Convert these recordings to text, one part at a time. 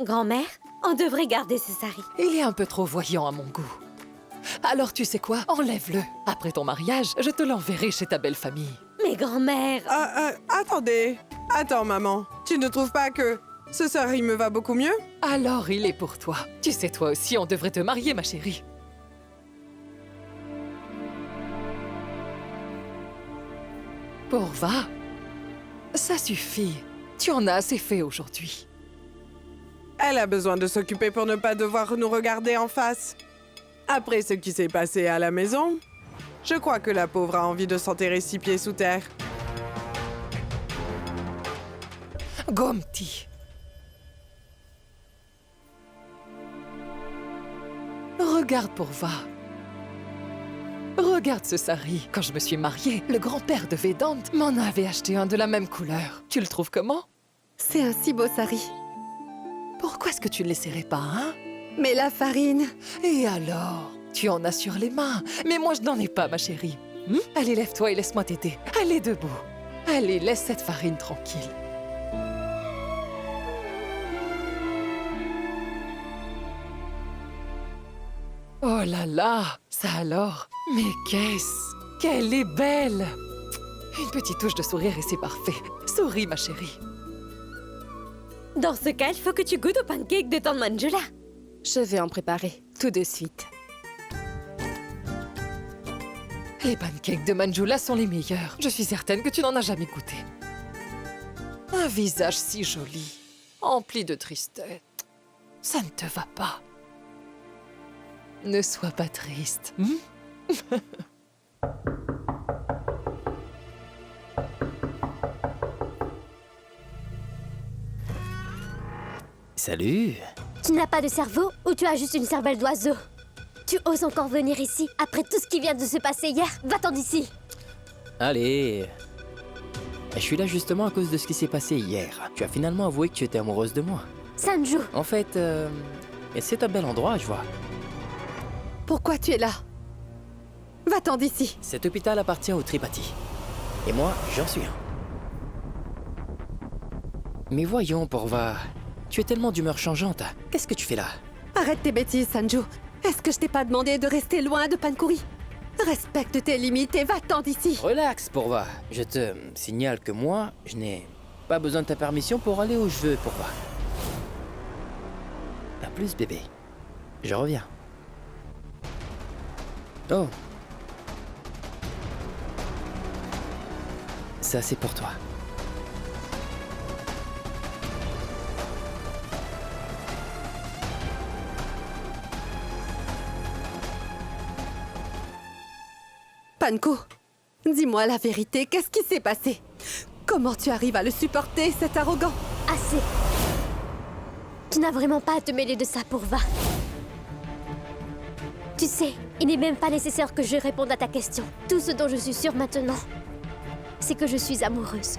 Grand-mère, on devrait garder ce sari. Il est un peu trop voyant à mon goût. Alors tu sais quoi? Enlève-le. Après ton mariage, je te l'enverrai chez ta belle famille. Mais grand-mère... Attendez. Attends, maman. Tu ne trouves pas que ce sari me va beaucoup mieux? Alors il est pour toi. Tu sais, toi aussi, on devrait te marier, ma chérie. Pourva, ça suffit. Tu en as assez fait aujourd'hui. Elle a besoin de s'occuper pour ne pas devoir nous regarder en face. Après ce qui s'est passé à la maison, je crois que la pauvre a envie de s'enterrer 6 pieds sous terre. Gomti. Regarde Pourva. Regarde ce sari. Quand je me suis mariée, le grand-père de Vedant m'en avait acheté un de la même couleur. Tu le trouves comment? C'est un si beau sari. Pourquoi est-ce que tu ne l'essaierais pas, hein? Mais la farine... Et alors? Tu en as sur les mains. Mais moi, je n'en ai pas, ma chérie. Allez, lève-toi et laisse-moi t'aider. Allez, debout. Allez, laisse cette farine tranquille. Oh là là! Ça alors? Mais qu'est-ce? Qu'elle est belle! Une petite touche de sourire et c'est parfait. Souris, ma chérie. Dans ce cas, il faut que tu goûtes au pancake de Tante Manjula. Je vais en préparer tout de suite. Les pancakes de Manjula sont les meilleurs. Je suis certaine que tu n'en as jamais goûté. Un visage si joli, empli de tristesse. Ça ne te va pas. Ne sois pas triste. Salut! Tu n'as pas de cerveau ou tu as juste une cervelle d'oiseau? Tu oses encore venir ici après tout ce qui vient de se passer hier? Va-t'en d'ici! Allez! Je suis là justement à cause de ce qui s'est passé hier. Tu as finalement avoué que tu étais amoureuse de moi. Sanju! En fait, c'est un bel endroit, je vois. Pourquoi tu es là? Va-t'en d'ici! Cet hôpital appartient au Tripati. Et moi, j'en suis un. Mais voyons, Pourva, tu es tellement d'humeur changeante. Qu'est-ce que tu fais là? Arrête tes bêtises, Sanju. Est-ce que je t'ai pas demandé de rester loin de Pankuri? Respecte tes limites et va-t'en d'ici! Relax, Pourva. Je te signale que moi, je n'ai pas besoin de ta permission pour aller où je veux, Pourva. À plus, bébé. Je reviens. Oh. Ça, c'est pour toi. Panko, dis-moi la vérité, qu'est-ce qui s'est passé? Comment tu arrives à le supporter, cet arrogant? Assez! Tu n'as vraiment pas à te mêler de ça, Pourva. Tu sais, il n'est même pas nécessaire que je réponde à ta question. Tout ce dont je suis sûre maintenant, c'est que je suis amoureuse.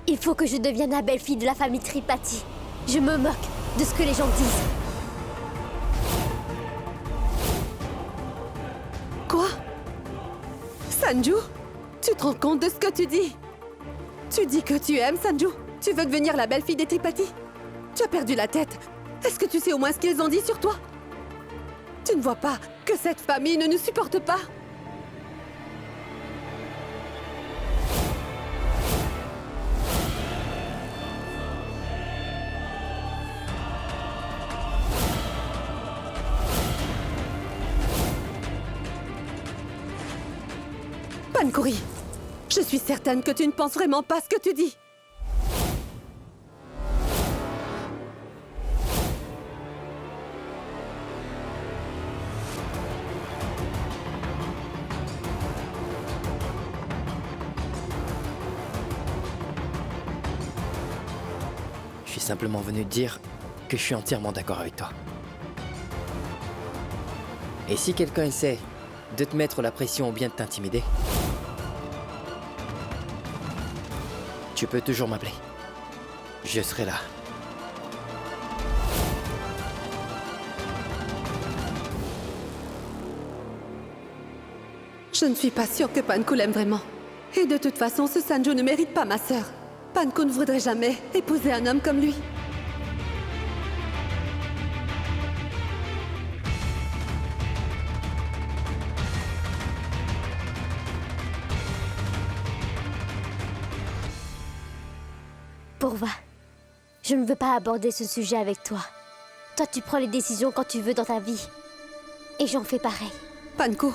Il faut que je devienne la belle-fille de la famille Tripati. Je me moque de ce que les gens disent. Quoi? Sanju? Tu te rends compte de ce que tu dis? Tu dis que tu aimes Sanju? Tu veux devenir la belle-fille des Tripati? Tu as perdu la tête. Est-ce que tu sais au moins ce qu'ils ont dit sur toi? Tu ne vois pas que cette famille ne nous supporte pas? Pankuri, je suis certaine que tu ne penses vraiment pas ce que tu dis. Je suis simplement venu te dire que je suis entièrement d'accord avec toi. Et si quelqu'un essaie de te mettre la pression ou bien de t'intimider, tu peux toujours m'appeler. Je serai là. Je ne suis pas sûre que Panku l'aime vraiment. Et de toute façon, ce Sanju ne mérite pas ma sœur. Panko ne voudrait jamais épouser un homme comme lui. Pourva, je ne veux pas aborder ce sujet avec toi. Toi, tu prends les décisions quand tu veux dans ta vie. Et j'en fais pareil. Panko,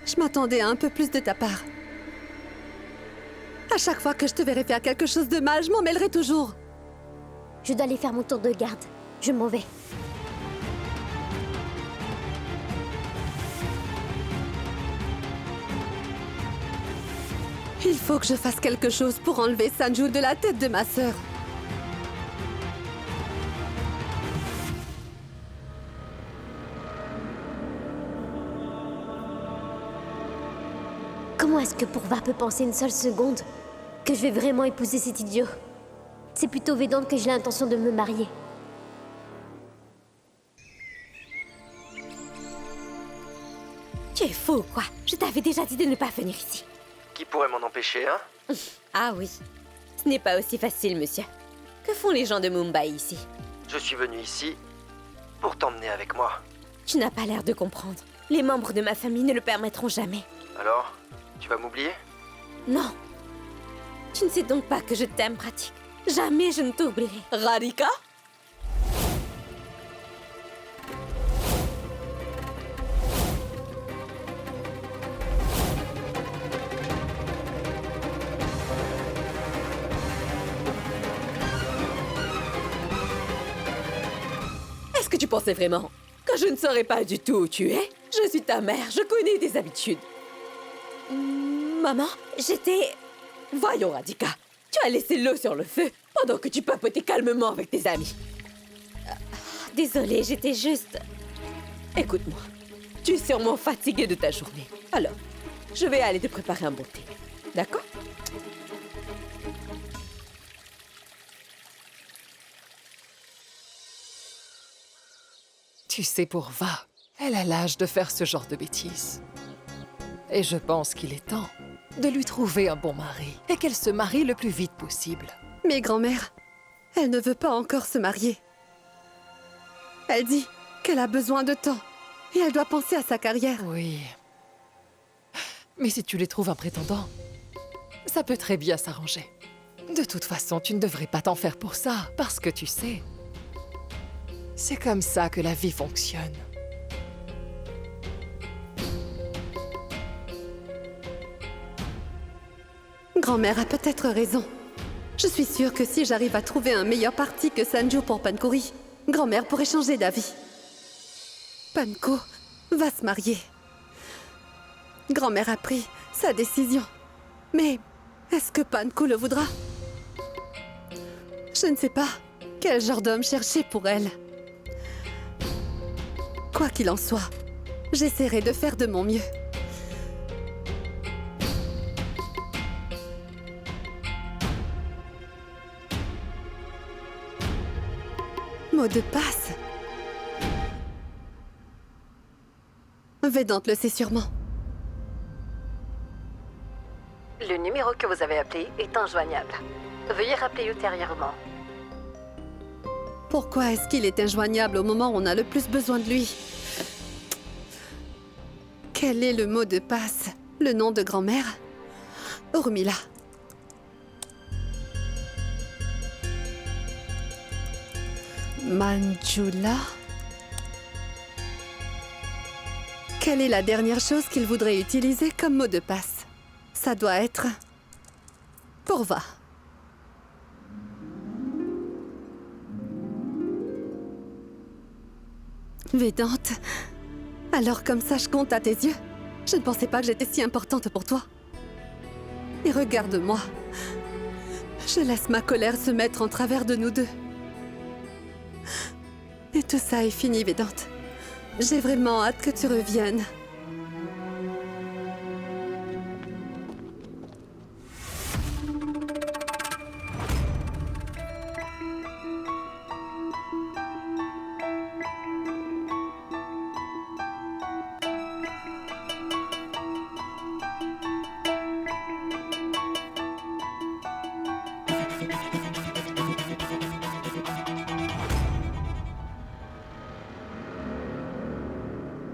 je m'attendais à un peu plus de ta part. À chaque fois que je te verrai faire quelque chose de mal, je m'en mêlerai toujours. Je dois aller faire mon tour de garde. Je m'en vais. Il faut que je fasse quelque chose pour enlever Sanju de la tête de ma sœur. Comment est-ce que Pourva peut penser une seule seconde que je vais vraiment épouser cet idiot? C'est plutôt Vedante que j'ai l'intention de me marier. Tu es fou, quoi. Je t'avais déjà dit de ne pas venir ici. Qui pourrait m'en empêcher, hein? Ah oui. Ce n'est pas aussi facile, monsieur. Que font les gens de Mumbai ici? Je suis venu ici pour t'emmener avec moi. Tu n'as pas l'air de comprendre. Les membres de ma famille ne le permettront jamais. Alors, tu vas m'oublier? Non. Tu ne sais donc pas que je t'aime, pratique. Jamais je ne t'oublierai. Radhika? Est-ce que tu pensais vraiment que je ne saurais pas du tout où tu es? Je suis ta mère, je connais tes habitudes. Maman, j'étais... Voyons, Radhika, tu as laissé l'eau sur le feu pendant que tu papotais calmement avec tes amis. Désolée, j'étais juste... Écoute-moi, tu es sûrement fatiguée de ta journée. Alors, je vais aller te préparer un bon thé. D'accord? Tu sais, Pourva, elle a l'âge de faire ce genre de bêtises. Et je pense qu'il est temps de lui trouver un bon mari et qu'elle se marie le plus vite possible. Mais grand-mère, elle ne veut pas encore se marier. Elle dit qu'elle a besoin de temps et elle doit penser à sa carrière. Oui. Mais si tu les trouves un prétendant, ça peut très bien s'arranger. De toute façon, tu ne devrais pas t'en faire pour ça, parce que tu sais, c'est comme ça que la vie fonctionne. Grand-mère a peut-être raison. Je suis sûre que si j'arrive à trouver un meilleur parti que Sanju pour Pankuri, grand-mère pourrait changer d'avis. Panko va se marier. Grand-mère a pris sa décision. Mais est-ce que Panko le voudra? Je ne sais pas quel genre d'homme chercher pour elle. Quoi qu'il en soit, j'essaierai de faire de mon mieux. Mot de passe. Vedante le sait sûrement. Le numéro que vous avez appelé est injoignable. Veuillez rappeler ultérieurement. Pourquoi est-ce qu'il est injoignable au moment où on a le plus besoin de lui? Quel est le mot de passe? Le nom de grand-mère? Urmila. Manjula? Quelle est la dernière chose qu'il voudrait utiliser comme mot de passe? Ça doit être... Pourva. Vedante. Alors comme ça, je compte à tes yeux. Je ne pensais pas que j'étais si importante pour toi. Et regarde-moi. Je laisse ma colère se mettre en travers de nous deux. Et tout ça est fini, Vedante. J'ai vraiment hâte que tu reviennes.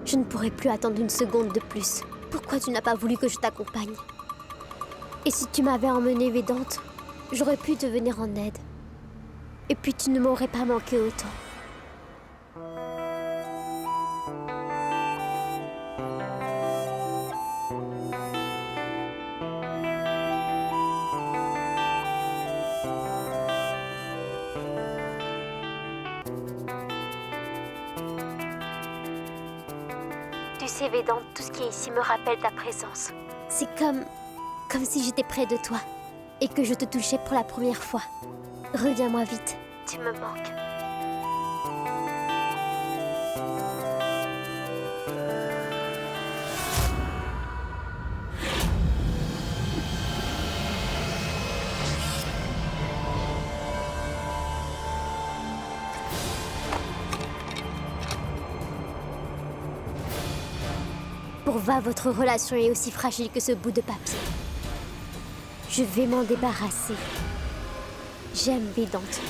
Je ne pourrais plus attendre une seconde de plus. Pourquoi tu n'as pas voulu que je t'accompagne? Et si tu m'avais emmené Vedante, j'aurais pu te venir en aide. Et puis tu ne m'aurais pas manqué autant. Tu sais, Vedante, tout ce qui est ici me rappelle ta présence. C'est comme si j'étais près de toi et que je te touchais pour la première fois. Reviens-moi vite, tu me manques. Pourva, votre relation est aussi fragile que ce bout de papier. Je vais m'en débarrasser. J'aime Vedante.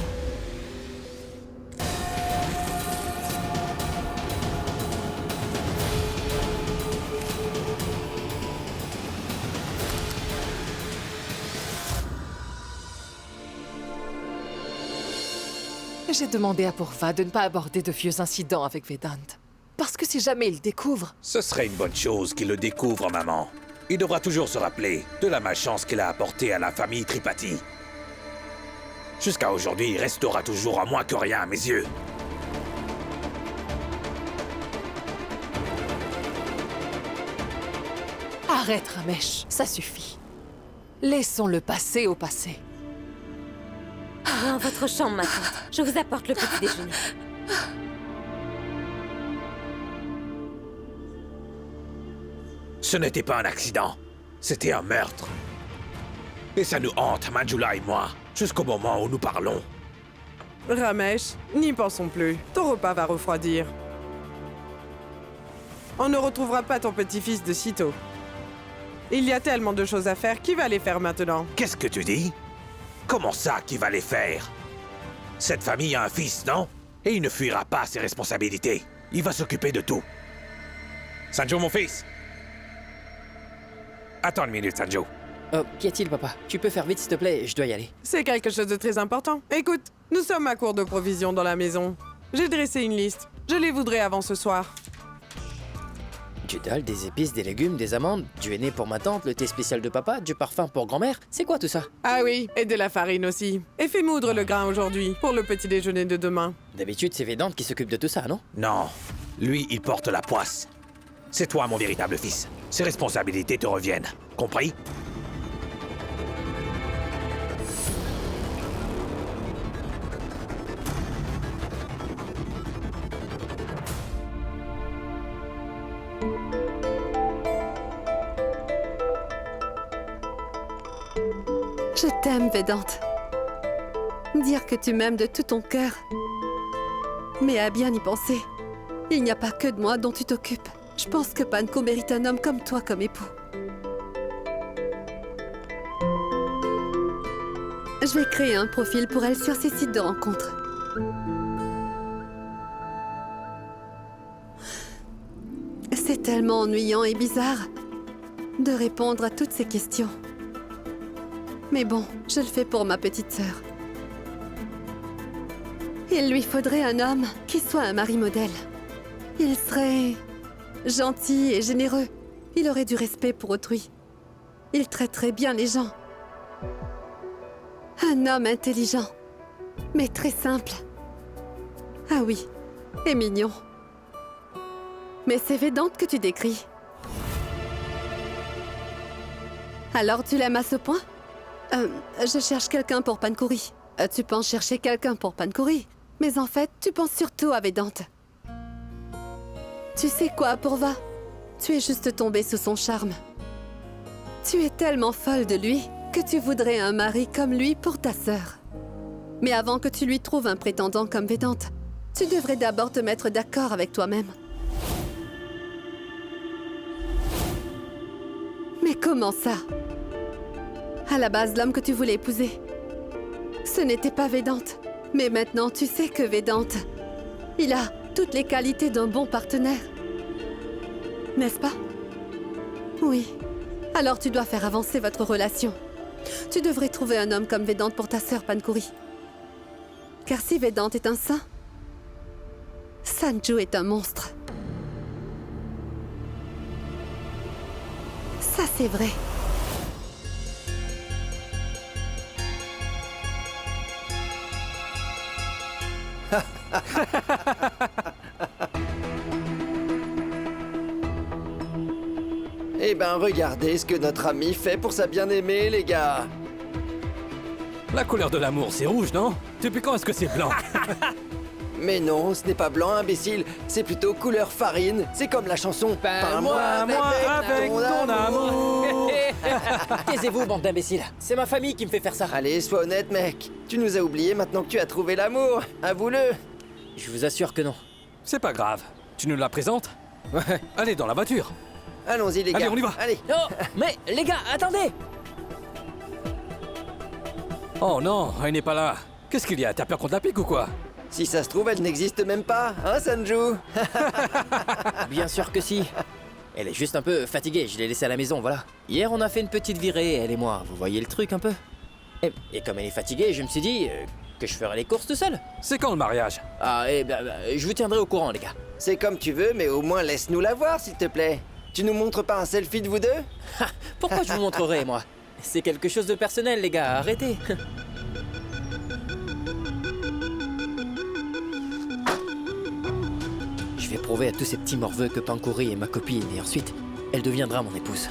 J'ai demandé à Pourva de ne pas aborder de vieux incidents avec Vedante. Parce que si jamais il découvre... Ce serait une bonne chose qu'il le découvre, maman. Il devra toujours se rappeler de la malchance qu'il a apportée à la famille Tripathi. Jusqu'à aujourd'hui, il restera toujours à moins que rien à mes yeux. Arrête, Ramesh, ça suffit. Laissons-le passer au passé. Dans votre chambre, ma tante. Je vous apporte le petit déjeuner. Ce n'était pas un accident, c'était un meurtre. Et ça nous hante, Manjula et moi, jusqu'au moment où nous parlons. Ramesh, n'y pensons plus. Ton repas va refroidir. On ne retrouvera pas ton petit-fils de sitôt. Il y a tellement de choses à faire, qui va les faire maintenant? Qu'est-ce que tu dis? Comment ça, qui va les faire? Cette famille a un fils, non? Et il ne fuira pas ses responsabilités. Il va s'occuper de tout. Sanjo, mon fils! Attends une minute, Sanjo. Oh, qu'y a-t-il, papa? Tu peux faire vite, s'il te plaît, je dois y aller. C'est quelque chose de très important. Écoute, nous sommes à court de provisions dans la maison. J'ai dressé une liste. Je les voudrais avant ce soir. Du dalle, des épices, des légumes, des amandes, du henné pour ma tante, le thé spécial de papa, du parfum pour grand-mère. C'est quoi tout ça? Ah oui, et de la farine aussi. Et fais moudre le grain aujourd'hui, pour le petit déjeuner de demain. D'habitude, c'est Vedante qui s'occupe de tout ça, non? Non, lui, il porte la poisse. C'est toi, mon véritable fils. Ses responsabilités te reviennent. Compris? Je t'aime, Vedante. Dire que tu m'aimes de tout ton cœur. Mais à bien y penser, il n'y a pas que de moi dont tu t'occupes. Je pense que Panko mérite un homme comme toi comme époux. Je vais créer un profil pour elle sur ces sites de rencontres. C'est tellement ennuyant et bizarre de répondre à toutes ces questions. Mais bon, je le fais pour ma petite sœur. Il lui faudrait un homme qui soit un mari modèle. Il serait gentil et généreux. Il aurait du respect pour autrui. Il traiterait bien les gens. Un homme intelligent, mais très simple. Ah oui, et mignon. Mais c'est Vedante que tu décris. Alors tu l'aimes à ce point? Je cherche quelqu'un pour Pankuri. Tu penses chercher quelqu'un pour Pankuri, mais en fait, tu penses surtout à Vedante. Tu sais quoi, Pourva? Tu es juste tombée sous son charme. Tu es tellement folle de lui que tu voudrais un mari comme lui pour ta sœur. Mais avant que tu lui trouves un prétendant comme Vedante, tu devrais d'abord te mettre d'accord avec toi-même. Mais comment ça? À la base, l'homme que tu voulais épouser, ce n'était pas Vedante. Mais maintenant, tu sais que Vedante, il a toutes les qualités d'un bon partenaire. n'est-ce pas? Oui. Alors tu dois faire avancer votre relation. Tu devrais trouver un homme comme Vedant pour ta sœur Pankuri. Car si Vedant est un saint, Sanju est un monstre. Ça, c'est vrai. Eh ben, regardez ce que notre ami fait pour sa bien-aimée, les gars. La couleur de l'amour, c'est rouge, non? Depuis quand est-ce que c'est blanc? Mais non, ce n'est pas blanc, imbécile. C'est plutôt couleur farine. C'est comme la chanson. Peins-moi avec ton amour. Taisez-vous, bande d'imbéciles. C'est ma famille qui me fait faire ça. Allez, sois honnête, mec. Tu nous as oubliés maintenant que tu as trouvé l'amour. Avoue-le. Je vous assure que non. C'est pas grave. Tu nous la présentes? Ouais. Allez, dans la voiture. Allons-y, les gars. Allez, on y va. Allez. Non, mais les gars, attendez! Oh non, elle n'est pas là. Qu'est-ce qu'il y a? T'as peur qu'on te la pique ou quoi? Si ça se trouve, elle n'existe même pas, hein, Sanju? Bien sûr que si. Elle est juste un peu fatiguée, je l'ai laissée à la maison, voilà. Hier, on a fait une petite virée, elle et moi. Vous voyez le truc un peu? Et comme elle est fatiguée, je me suis dit que je ferais les courses tout seul. C'est quand le mariage? Ah, je vous tiendrai au courant, les gars. C'est comme tu veux, mais au moins laisse-nous la voir, s'il te plaît. Tu nous montres pas un selfie de vous deux? Pourquoi je vous montrerai, moi? C'est quelque chose de personnel, les gars, arrêtez. Je vais prouver à tous ces petits morveux que Pankuri est ma copine, et ensuite, elle deviendra mon épouse.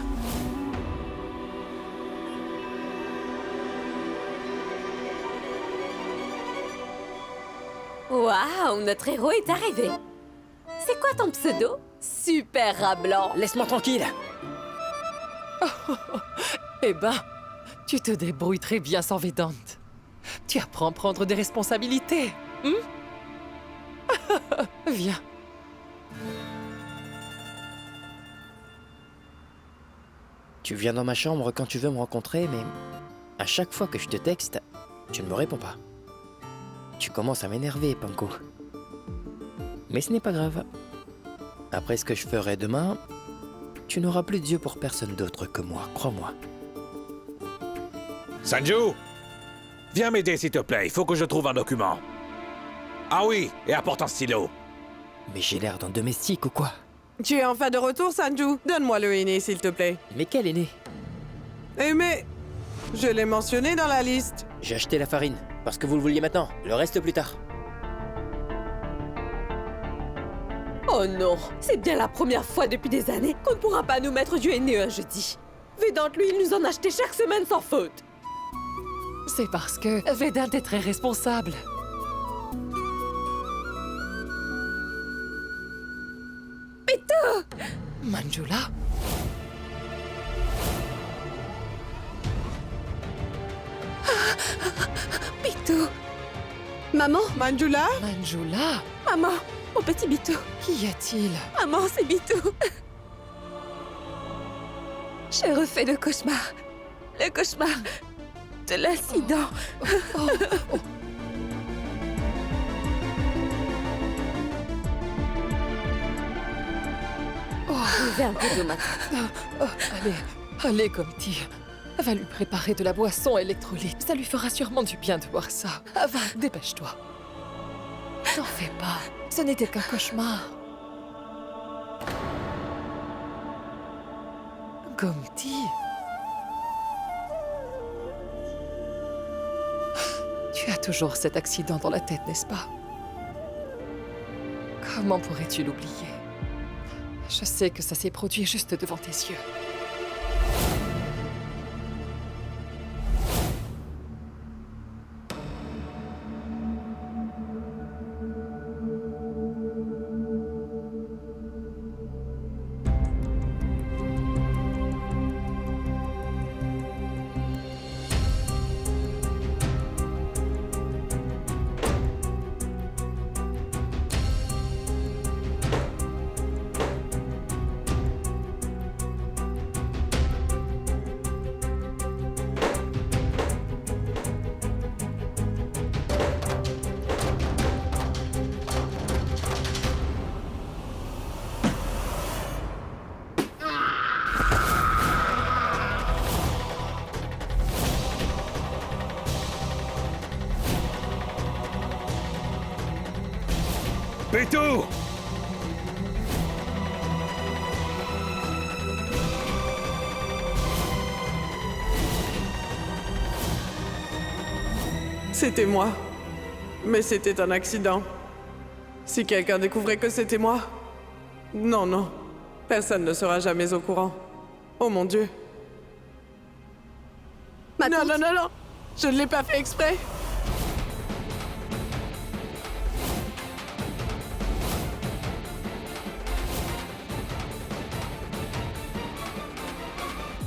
Waouh, notre héros est arrivé. C'est quoi ton pseudo? Super rat blanc. Laisse-moi tranquille. Eh ben, tu te débrouilles très bien sans Vedant. Tu apprends à prendre des responsabilités. Viens. Tu viens dans ma chambre quand tu veux me rencontrer, mais à chaque fois que je te texte, tu ne me réponds pas. Tu commences à m'énerver, Panko. Mais ce n'est pas grave. Après ce que je ferai demain, tu n'auras plus d'yeux pour personne d'autre que moi, crois-moi. Sanju! Viens m'aider, s'il te plaît. Il faut que je trouve un document. Ah oui, et apporte un stylo. Mais j'ai l'air d'un domestique ou quoi? Tu es enfin de retour, Sanju? Donne-moi le henné, s'il te plaît. Mais quel aîné? Eh mais... Je l'ai mentionné dans la liste. J'ai acheté la farine, parce que vous le vouliez maintenant. Le reste plus tard. Oh non, c'est bien la première fois depuis des années qu'on ne pourra pas nous mettre du henné un jeudi. Vedant, lui, il nous en achetait chaque semaine sans faute. C'est parce que Vedant est très responsable. Pito! Manjula? Pito! Maman? Manjula? Manjula? Maman, mon petit Bito. Qu'y a-t-il? Maman, c'est Bito. J'ai refait le cauchemar. Le cauchemar de l'incident. Buvez un peu d'eau maintenant. Allez, Gomti. Va lui préparer de la boisson électrolyte. Ça lui fera sûrement du bien de voir ça. Va, dépêche-toi. T'en fais pas. Ce n'était qu'un cauchemar. Gomti. Tu as toujours cet accident dans la tête, n'est-ce pas? Comment pourrais-tu l'oublier? Je sais que ça s'est produit juste devant tes yeux. C'est tout! C'était moi. Mais c'était un accident. Si quelqu'un découvrait que c'était moi... Non, non. Personne ne sera jamais au courant. Oh mon Dieu. Ma Non, tante, non, non, non! Je ne l'ai pas fait exprès!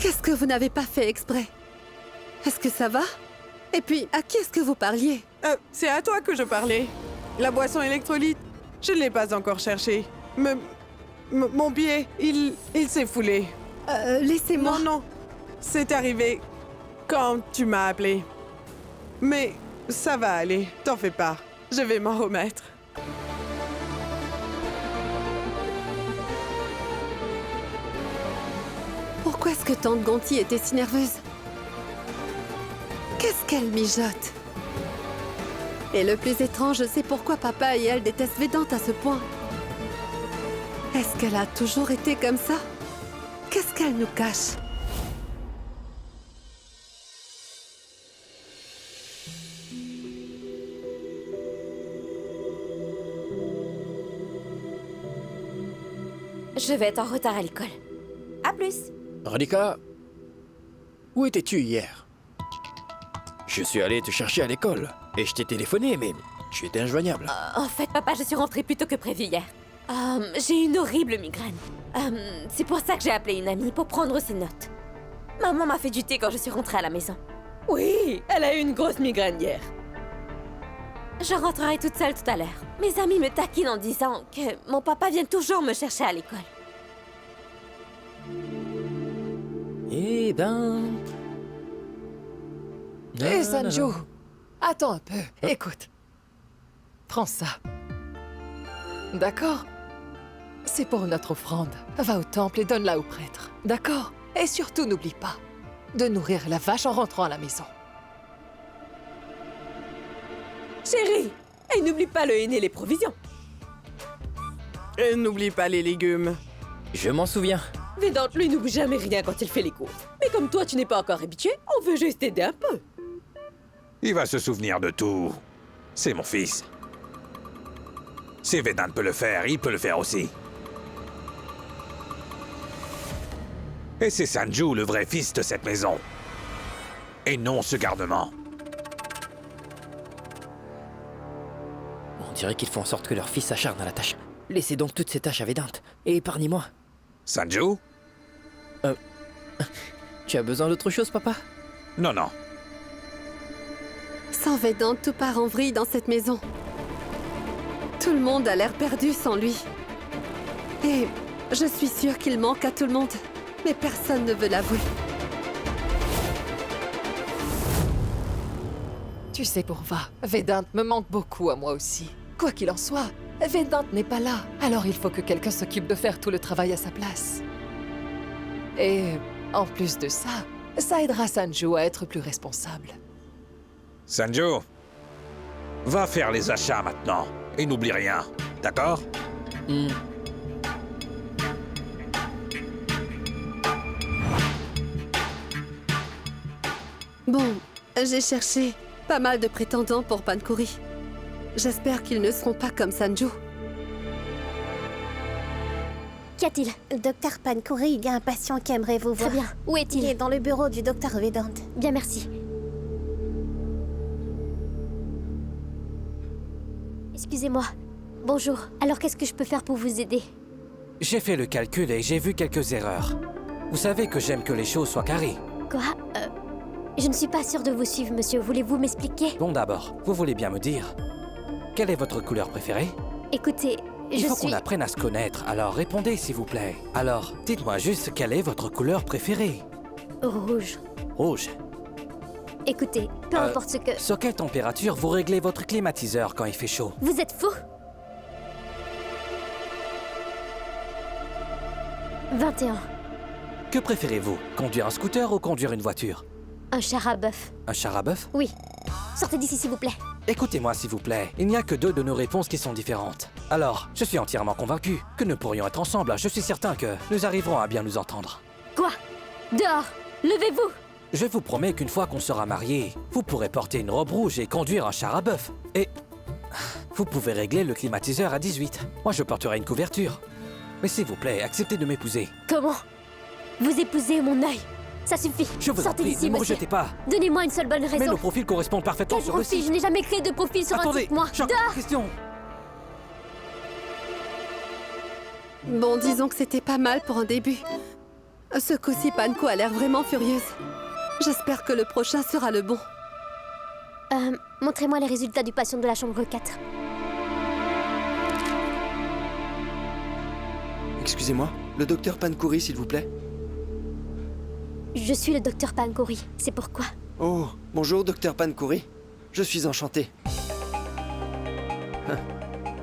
qu'est-ce que vous n'avez pas fait exprès? Est-ce que ça va? Et puis, à qui est-ce que vous parliez? C'est à toi que je parlais. La boisson électrolyte, je ne l'ai pas encore cherchée. Mon pied, il s'est foulé. Laissez-moi... Non, non. C'est arrivé quand tu m'as appelé. Mais ça va aller, t'en fais pas. Je vais m'en remettre. Pourquoi est-ce que tante Gonti était si nerveuse? Qu'est-ce qu'elle mijote? Et le plus étrange, c'est pourquoi papa et elle détestent Vedante à ce point. Est-ce qu'elle a toujours été comme ça? Qu'est-ce qu'elle nous cache? Je vais être en retard à l'école. À plus. Radhika, où étais-tu hier? Je suis allé te chercher à l'école et je t'ai téléphoné, mais tu étais injoignable. En fait, papa, je suis rentrée plus tôt que prévu hier. J'ai une horrible migraine. C'est pour ça que j'ai appelé une amie pour prendre ses notes. Maman m'a fait du thé quand je suis rentrée à la maison. Oui, elle a eu une grosse migraine hier. Je rentrerai toute seule tout à l'heure. Mes amis me taquinent en disant que mon papa vient toujours me chercher à l'école. Eh ben... Hé, Sanju, attends un peu. Écoute. Prends ça. D'accord? C'est pour notre offrande. Va au temple et donne-la au prêtre. D'accord? Et surtout, n'oublie pas de nourrir la vache en rentrant à la maison. Chérie, et n'oublie pas le henné et les provisions. Et n'oublie pas les légumes. Je m'en souviens. Vedante, lui, n'oublie jamais rien quand il fait les courses. Mais comme toi, tu n'es pas encore habitué, on veut juste t'aider un peu. Il va se souvenir de tout. C'est mon fils. Si Vedant peut le faire, il peut le faire aussi. Et c'est Sanju, le vrai fils de cette maison. Et non ce garnement. On dirait qu'ils font en sorte que leur fils s'acharne à la tâche. Laissez donc toutes ces tâches à Vedant et épargnez-moi. Sanju? Tu as besoin d'autre chose, papa? Non, non. Sans Vedante, tout part en vrille dans cette maison. Tout le monde a l'air perdu sans lui. Et je suis sûre qu'il manque à tout le monde. Mais personne ne veut l'avouer. Tu sais, Purva, Vedant me manque beaucoup à moi aussi. Quoi qu'il en soit, Vedant n'est pas là. Alors il faut que quelqu'un s'occupe de faire tout le travail à sa place. Et en plus de ça, ça aidera Sanju à être plus responsable. Sanju, va faire les achats maintenant. Et n'oublie rien, d'accord? Bon, j'ai cherché pas mal de prétendants pour Pankuri. J'espère qu'ils ne seront pas comme Sanju. Qu'y a-t-il? Docteur Pankuri, il y a un patient qui aimerait vous voir. Très bien. Où est-il? Il est dans le bureau du docteur Vedant. Bien, merci. Excusez-moi. Bonjour. Alors, qu'est-ce que je peux faire pour vous aider? J'ai fait le calcul et j'ai vu quelques erreurs. Vous savez que j'aime que les choses soient carrées. Quoi? Je ne suis pas sûre de vous suivre, monsieur. Voulez-vous m'expliquer? Bon, d'abord, vous voulez bien me dire, quelle est votre couleur préférée? Écoutez, Il faut qu'on apprenne à se connaître, alors répondez s'il vous plaît. Alors, dites-moi juste quelle est votre couleur préférée? Rouge. Rouge. Écoutez, peu importe ce que... Sur quelle température vous réglez votre climatiseur quand il fait chaud? Vous êtes fou? 21. Que préférez-vous? Conduire un scooter ou conduire une voiture? Un char à bœuf. Un char à bœuf? Oui. Sortez d'ici, s'il vous plaît. Écoutez-moi s'il vous plaît, il n'y a que deux de nos réponses qui sont différentes. Alors, je suis entièrement convaincu que nous pourrions être ensemble. Je suis certain que nous arriverons à bien nous entendre. Quoi? Dehors! Levez-vous! Je vous promets qu'une fois qu'on sera mariés, vous pourrez porter une robe rouge et conduire un char à bœuf. Et vous pouvez régler le climatiseur à 18. Moi, je porterai une couverture. Mais s'il vous plaît, acceptez de m'épouser. Comment? Vous épousez mon œil. Ça suffit. Je vous en Sortez prie, d'ici, ne me monsieur. rejetez pas. Donnez-moi une seule bonne raison. Mais nos profils correspondent parfaitement Quel sur le profil? site. Je n'ai jamais créé de profil sur un Attendez, site, moi. j'ai encore une Dehors! question. Bon, disons que c'était pas mal pour un début. Ce coup-ci, Panko a l'air vraiment furieuse. J'espère que le prochain sera le bon. Montrez-moi les résultats du patient de la chambre 4. Excusez-moi, le docteur Pankouri, s'il vous plaît. Je suis le docteur Pankouri, c'est pourquoi. Oh, bonjour, docteur Pankouri. Je suis enchanté.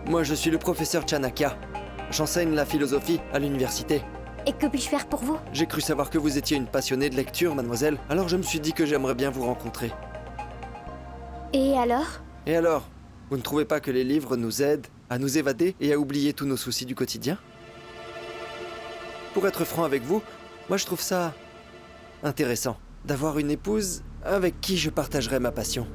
Moi, je suis le professeur Chanakya. J'enseigne la philosophie à l'université. Et que puis-je faire pour vous? J'ai cru savoir que vous étiez une passionnée de lecture, mademoiselle. Alors je me suis dit que j'aimerais bien vous rencontrer. Et alors? Et alors, vous ne trouvez pas que les livres nous aident à nous évader et à oublier tous nos soucis du quotidien? Pour être franc avec vous, moi je trouve ça intéressant d'avoir une épouse avec qui je partagerai ma passion.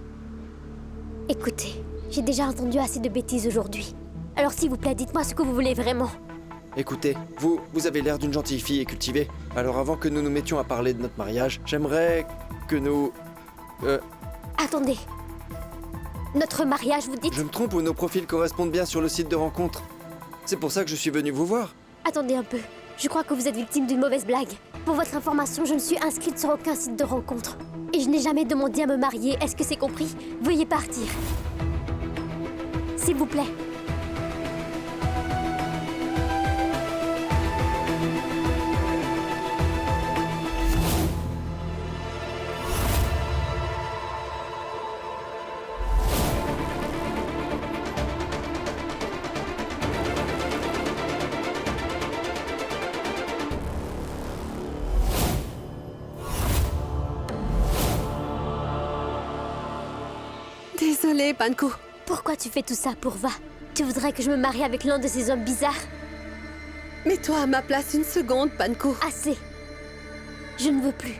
Écoutez, j'ai déjà entendu assez de bêtises aujourd'hui. Alors s'il vous plaît, dites-moi ce que vous voulez vraiment. Écoutez, vous avez l'air d'une gentille fille et cultivée. Alors avant que nous nous mettions à parler de notre mariage, j'aimerais que nous... Attendez. Notre mariage, vous dites? Je me trompe ou nos profils correspondent bien sur le site de rencontre? C'est pour ça que je suis venu vous voir. Attendez un peu. Je crois que vous êtes victime d'une mauvaise blague. Pour votre information, je ne suis inscrite sur aucun site de rencontre. Et je n'ai jamais demandé à me marier, est-ce que c'est compris? Veuillez partir. S'il vous plaît. Désolée, Panko. Pourquoi tu fais tout ça, Purva? Tu voudrais que je me marie avec l'un de ces hommes bizarres? Mets-toi à ma place une seconde, Panko. Assez. Je ne veux plus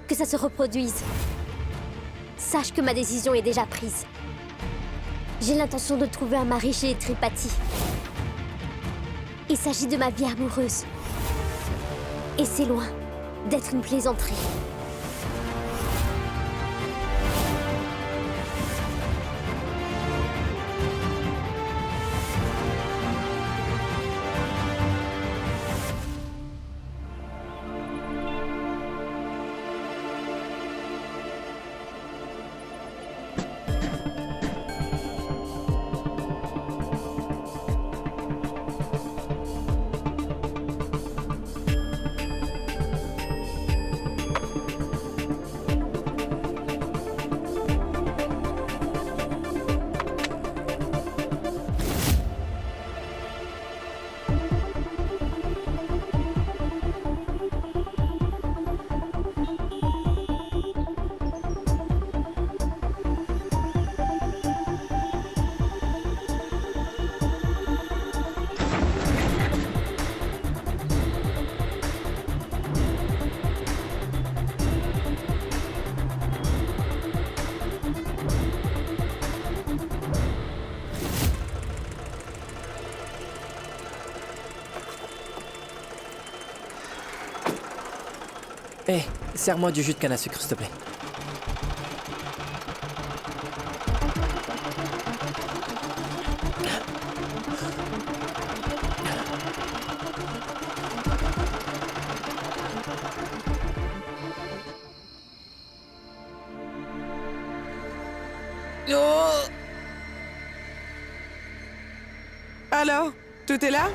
que ça se reproduise. Sache que ma décision est déjà prise. J'ai l'intention de trouver un mari chez les Tripathi. Il s'agit de ma vie amoureuse. Et c'est loin d'être une plaisanterie. Hé, serre-moi du jus de canne à sucre, s'il te plaît. Alors, tout est là?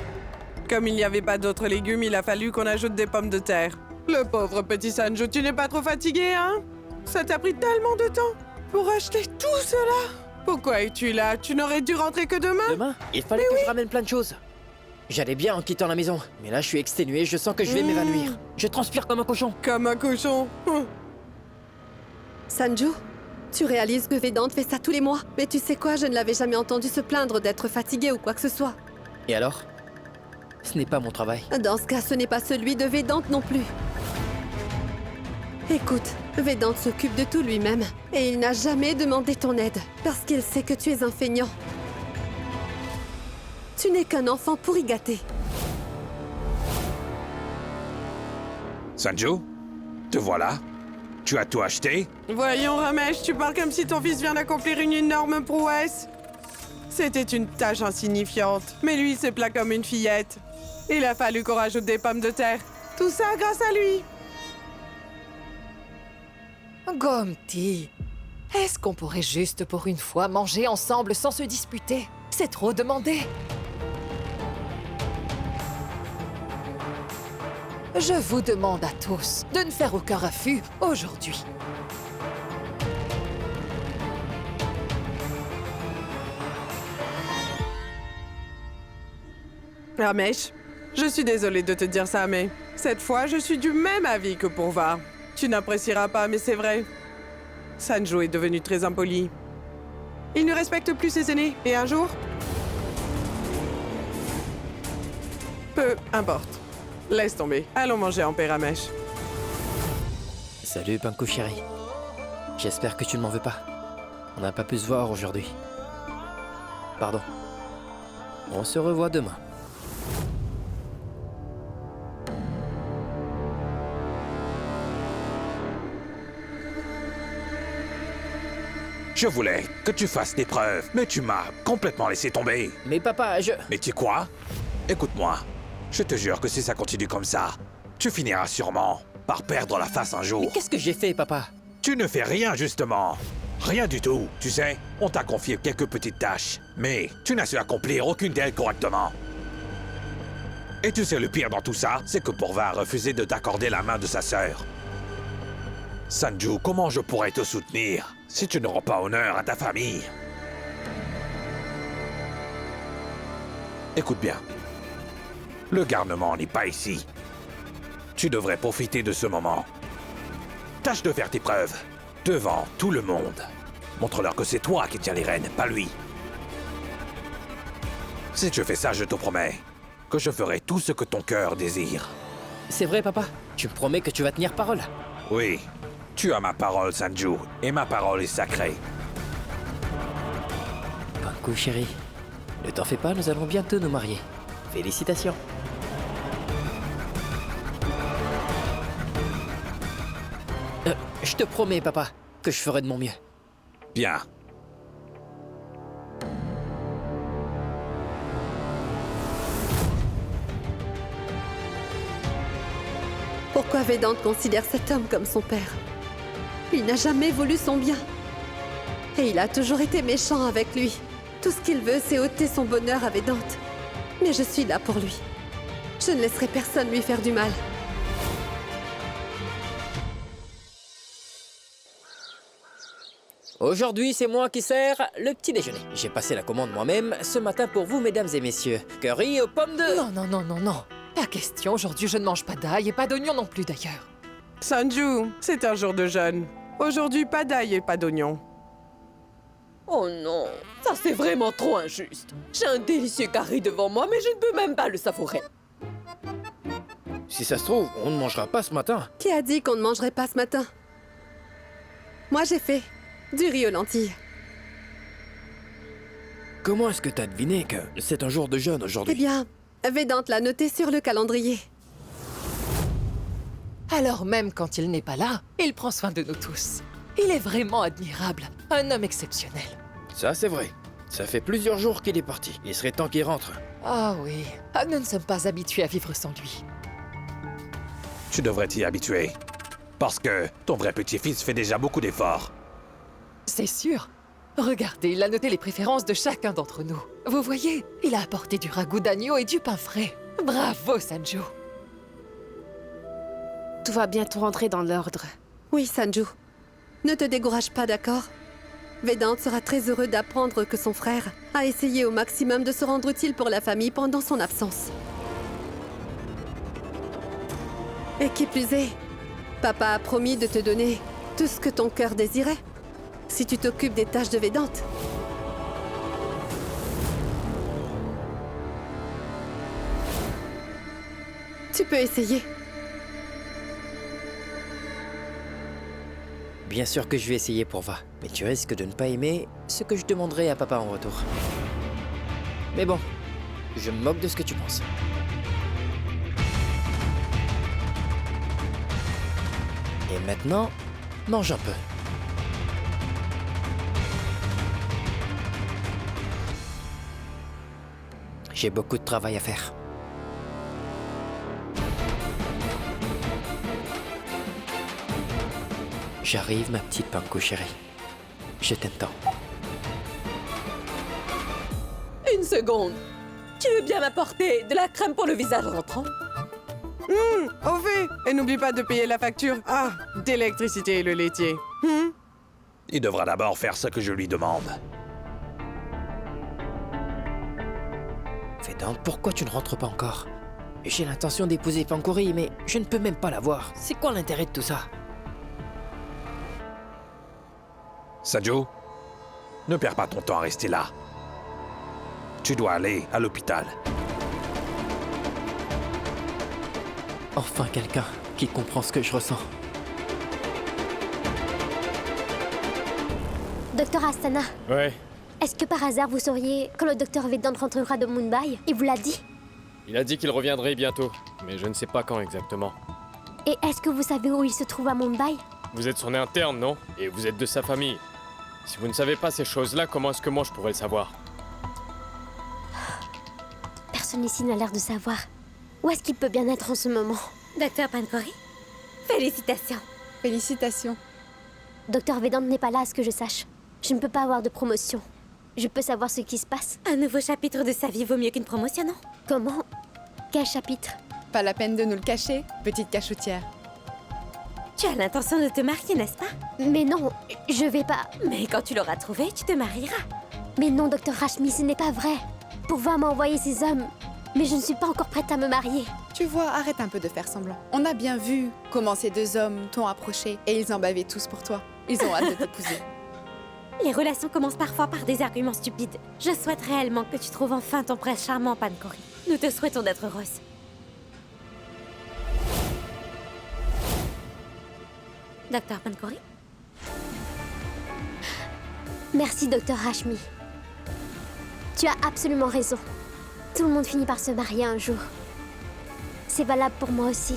Comme il n'y avait pas d'autres légumes, il a fallu qu'on ajoute des pommes de terre. Le pauvre petit Sanjo, tu n'es pas trop fatigué, hein? Ça t'a pris tellement de temps pour acheter tout cela? Pourquoi es-tu là? Tu n'aurais dû rentrer que demain? Demain, il fallait que je ramène plein de choses. J'allais bien en quittant la maison, mais là je suis exténué, je sens que je vais m'évanouir. Je transpire comme un cochon. Comme un cochon. Sanju, tu réalises que Vedant fait ça tous les mois. Mais tu sais quoi, je ne l'avais jamais entendu se plaindre d'être fatigué ou quoi que ce soit. Et alors? Ce n'est pas mon travail. Dans ce cas, ce n'est pas celui de Vedant non plus. Écoute, Vedant s'occupe de tout lui-même. Et il n'a jamais demandé ton aide, parce qu'il sait que tu es un feignant. Tu n'es qu'un enfant pourri gâté. Sanju, te voilà. Tu as tout acheté? Voyons, Ramesh, tu parles comme si ton fils vient d'accomplir une énorme prouesse. C'était une tâche insignifiante, mais lui, c'est plat comme une fillette. Il a fallu qu'on rajoute des pommes de terre. Tout ça grâce à lui. Gomti, est-ce qu'on pourrait juste pour une fois manger ensemble sans se disputer? C'est trop demandé. Je vous demande à tous de ne faire aucun refus aujourd'hui. Ramesh, je suis désolée de te dire ça, mais cette fois, je suis du même avis que Purva. Tu n'apprécieras pas, mais c'est vrai. Sanju est devenu très impoli. Il ne respecte plus ses aînés, et un jour... Peu importe. Laisse tomber. Allons manger en paix, Ramesh. Salut, Panko chéri. J'espère que tu ne m'en veux pas. On n'a pas pu se voir aujourd'hui. Pardon. On se revoit demain. Je voulais que tu fasses tes preuves, mais tu m'as complètement laissé tomber. Mais papa, Mais tu sais quoi? Écoute-moi. Je te jure que si ça continue comme ça, tu finiras sûrement par perdre la face un jour. Mais qu'est-ce que j'ai fait, papa? Tu ne fais rien, justement. Rien du tout. Tu sais, on t'a confié quelques petites tâches, mais tu n'as su accomplir aucune d'elles correctement. Et tu sais, le pire dans tout ça, c'est que Purva a refusé de t'accorder la main de sa sœur. Sanju, comment je pourrais te soutenir si tu ne rends pas honneur à ta famille? Écoute bien. Le garnement n'est pas ici. Tu devrais profiter de ce moment. Tâche de faire tes preuves, devant tout le monde. Montre-leur que c'est toi qui tiens les rênes, pas lui. Si tu fais ça, je te promets que je ferai tout ce que ton cœur désire. C'est vrai, papa? Tu me promets que tu vas tenir parole? Oui, tu as ma parole, Sanju, et ma parole est sacrée. Panko chéri, ne t'en fais pas, nous allons bientôt nous marier. Félicitations. Je te promets, papa, que je ferai de mon mieux. Bien. Pourquoi Vedant considère cet homme comme son père? Il n'a jamais voulu son bien. Et il a toujours été méchant avec lui. Tout ce qu'il veut, c'est ôter son bonheur à Vedant. Mais je suis là pour lui. Je ne laisserai personne lui faire du mal. Aujourd'hui, c'est moi qui sers le petit déjeuner. J'ai passé la commande moi-même ce matin pour vous, mesdames et messieurs. Curry aux pommes de... Non, non, non, non, non. Pas question, aujourd'hui je ne mange pas d'ail et pas d'oignon non plus d'ailleurs. Sanju, c'est un jour de jeûne. Aujourd'hui, pas d'ail et pas d'oignon. Oh non, ça c'est vraiment trop injuste. J'ai un délicieux curry devant moi, mais je ne peux même pas le savourer. Si ça se trouve, on ne mangera pas ce matin. Qui a dit qu'on ne mangerait pas ce matin? Moi, j'ai fait du riz aux lentilles. Comment est-ce que t'as deviné que c'est un jour de jeûne aujourd'hui? Eh bien, Vedant l'a noté sur le calendrier. Alors même quand il n'est pas là, il prend soin de nous tous. Il est vraiment admirable, un homme exceptionnel. Ça, c'est vrai. Ça fait plusieurs jours qu'il est parti. Il serait temps qu'il rentre. Ah oui, nous ne sommes pas habitués à vivre sans lui. Tu devrais t'y habituer. Parce que ton vrai petit-fils fait déjà beaucoup d'efforts. C'est sûr. Regardez, il a noté les préférences de chacun d'entre nous. Vous voyez, il a apporté du ragoût d'agneau et du pain frais. Bravo, Sanju. Tout va bientôt rentrer dans l'ordre. Oui, Sanju. Ne te décourage pas, d'accord? Vedant sera très heureux d'apprendre que son frère a essayé au maximum de se rendre utile pour la famille pendant son absence. Et qui plus est, papa a promis de te donner tout ce que ton cœur désirait, si tu t'occupes des tâches de Vedant. Tu peux essayer. Bien sûr que je vais essayer pour Va, mais tu risques de ne pas aimer ce que je demanderai à papa en retour. Mais bon, je me moque de ce que tu penses. Et maintenant, mange un peu. J'ai beaucoup de travail à faire. J'arrive, ma petite Panko chérie. Je t'aime tant. Une seconde. Tu veux bien m'apporter de la crème pour le visage en rentrant? Au fait, et n'oublie pas de payer la facture. Ah, d'électricité et le laitier. Il devra d'abord faire ce que je lui demande. Vedant, pourquoi tu ne rentres pas encore? J'ai l'intention d'épouser Pankori, mais je ne peux même pas la voir. C'est quoi l'intérêt de tout ça? Sanju, ne perds pas ton temps à rester là. Tu dois aller à l'hôpital. Enfin quelqu'un qui comprend ce que je ressens. Docteur Astana, Ouais, est-ce que par hasard vous sauriez quand le docteur Vedant rentrera de Mumbai? Il vous l'a dit? il a dit qu'il reviendrait bientôt, mais je ne sais pas quand exactement. Et est-ce que vous savez où il se trouve à Mumbai? Vous êtes son interne, non? Et vous êtes de sa famille. Si vous ne savez pas ces choses-là, comment est-ce que moi je pourrais le savoir? Personne ici n'a l'air de savoir. Où est-ce qu'il peut bien être en ce moment? Docteur Pankori, félicitations. Félicitations. Docteur Vedant n'est pas là à ce que je sache. Je ne peux pas avoir de promotion. Je peux savoir ce qui se passe. Un nouveau chapitre de sa vie vaut mieux qu'une promotion, non? Comment? Quel chapitre? Pas la peine de nous le cacher, petite cachotière. Tu as l'intention de te marier, n'est-ce pas? Mais non, je vais pas... Mais quand tu l'auras trouvé, tu te marieras. Mais non, docteur Rashmi, ce n'est pas vrai. Pourva m'a envoyé ces hommes, mais je ne suis pas encore prête à me marier. Tu vois, arrête un peu de faire semblant. On a bien vu comment ces deux hommes t'ont approché et ils en bavaient tous pour toi. Ils ont hâte de t'épouser. Les relations commencent parfois par des arguments stupides. Je souhaite réellement que tu trouves enfin ton prince charmant, Pankori. Nous te souhaitons d'être heureuse. Docteur Pankori? Merci, docteur Rashmi. Tu as absolument raison. Tout le monde finit par se marier un jour. C'est valable pour moi aussi.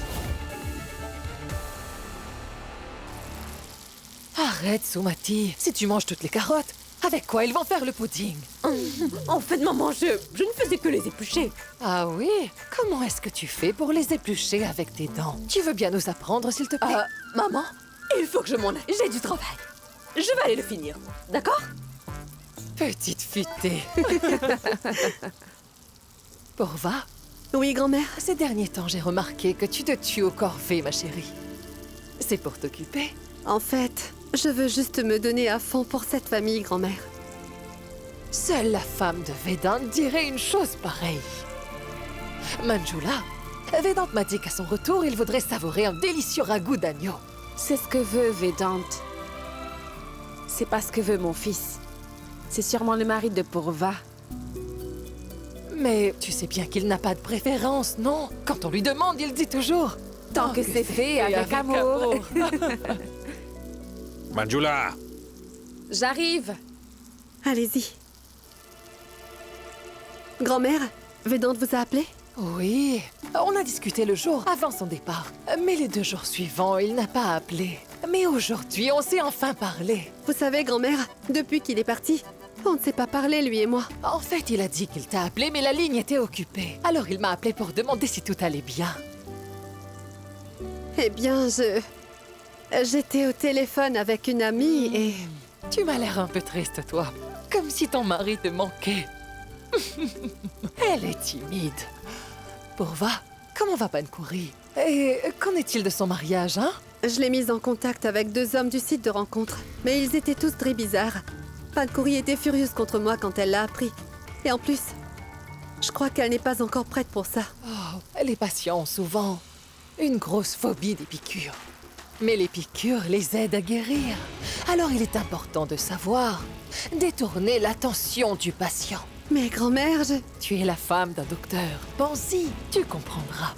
Arrête, Sumati. Si tu manges toutes les carottes, avec quoi ils vont faire le pudding? En fait, maman, je ne faisais que les éplucher. Ah oui? Comment est-ce que tu fais pour les éplucher avec tes dents? Tu veux bien nous apprendre, s'il te plaît? Maman, il faut que je m'en aille. J'ai du travail. Je vais aller le finir. D'accord? Petite futée. Pourva? Oui, grand-mère? Ces derniers temps, j'ai remarqué que tu te tues au corvée, ma chérie. C'est pour t'occuper? En fait, je veux juste me donner à fond pour cette famille, grand-mère. Seule la femme de Vedant dirait une chose pareille. Manjula, Vedant m'a dit qu'à son retour, il voudrait savourer un délicieux ragoût d'agneau. C'est ce que veut Vedant. C'est pas ce que veut mon fils. C'est sûrement le mari de Pourva. Mais tu sais bien qu'il n'a pas de préférence, non? Quand on lui demande, il dit toujours « Tant que c'est fait avec amour. » Manjula, J'arrive. Allez-y. Grand-mère, Vedant vous a appelé? Oui, on a discuté le jour avant son départ. Mais les 2 jours suivants, il n'a pas appelé. Mais aujourd'hui, on s'est enfin parlé. Vous savez, grand-mère, depuis qu'il est parti, on ne s'est pas parlé, lui et moi. En fait, il a dit qu'il t'a appelé, mais la ligne était occupée. Alors il m'a appelé pour demander si tout allait bien. Eh bien, j'étais au téléphone avec une amie et... Tu m'as l'air un peu triste, toi. Comme si ton mari te manquait. Elle est timide. Pourva, comment va Pankori? Et qu'en est-il de son mariage, hein? Je l'ai mise en contact avec 2 hommes du site de rencontre. Mais ils étaient tous très bizarres. Pankori était furieuse contre moi quand elle l'a appris. Et en plus, je crois qu'elle n'est pas encore prête pour ça. Oh, les patients ont souvent une grosse phobie des piqûres. Mais les piqûres les aident à guérir. Alors il est important de savoir détourner l'attention du patient. Mais grand-mère, Tu es la femme d'un docteur. Pense-y, tu comprendras.